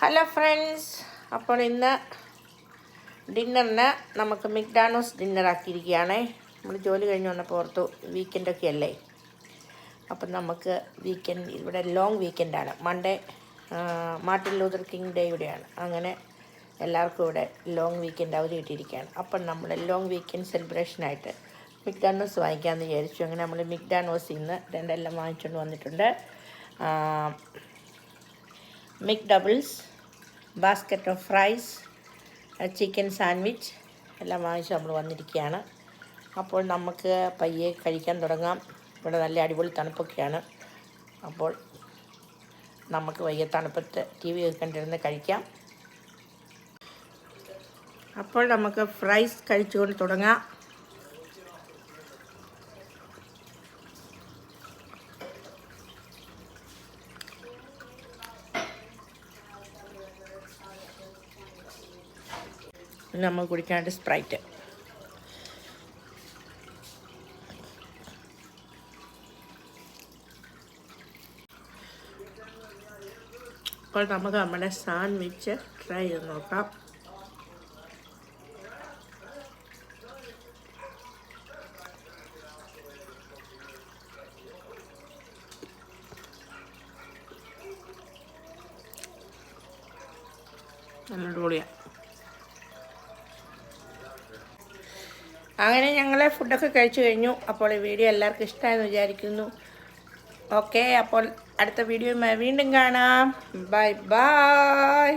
Hello friends, അപ്പോൾ ഇന്ന് ഡിന്നറിന് നമുക്ക് മിക്ഡാനോസ് ഡിന്നറാക്കിയിരിക്കുകയാണ്. നമ്മൾ ജോലി കഴിഞ്ഞ് വന്നപ്പോൾ ഓർത്തു വീക്കെൻഡൊക്കെ അല്ലേ, അപ്പം നമുക്ക് വീക്കെൻഡ് ഇവിടെ ലോങ് വീക്കെൻഡാണ്. മൺഡേ മാർട്ടിൻ ലൂതർ കിങ് ഡേയുടെയാണ്. അങ്ങനെ എല്ലാവർക്കും ഇവിടെ ലോങ് വീക്കെൻഡ് അവധി കിട്ടിയിരിക്കുകയാണ്. അപ്പം നമ്മൾ ലോങ് വീക്കെൻഡ് സെലിബ്രേഷനായിട്ട് മിക്ഡാനോസ് വാങ്ങിക്കാമെന്ന് വിചാരിച്ചു. അങ്ങനെ നമ്മൾ മിക്ഡാനോസിൽ നിന്ന് രണ്ടെല്ലാം വാങ്ങിച്ചുകൊണ്ട് വന്നിട്ടുണ്ട്. McDoubles, basket of fries, chicken sandwich എല്ലാം വാങ്ങിച്ച് നമ്മൾ വന്നിരിക്കുകയാണ്. അപ്പോൾ നമുക്ക് പയ്യെ കഴിക്കാൻ തുടങ്ങാം. ഇവിടെ നല്ല അടിപൊളി തണുപ്പൊക്കെയാണ്. അപ്പോൾ നമുക്ക് വയ്യ തണുപ്പത്ത് TV കണ്ടിരുന്ന് കഴിക്കാം. അപ്പോൾ നമുക്ക് ഫ്രൈസ് കഴിച്ചുകൊണ്ട് തുടങ്ങാം. നമ്മൾ കുടിക്കാനായിട്ട് സ്പ്രൈറ്റ്. അപ്പോൾ നമുക്ക് നമ്മുടെ സാൻഡ്വിച്ച് ട്രൈ ചെയ്ത് നോക്കാം. നല്ല അടിപൊളിയാണ്. അങ്ങനെ ഞങ്ങൾ ഫുഡൊക്കെ കഴിച്ചു കഴിഞ്ഞു. അപ്പോൾ ഈ വീഡിയോ എല്ലാവർക്കും ഇഷ്ടമായെന്ന് വിചാരിക്കുന്നു. ഓക്കെ, അപ്പോൾ അടുത്ത വീഡിയോയുമായി വീണ്ടും കാണാം. Bye bye.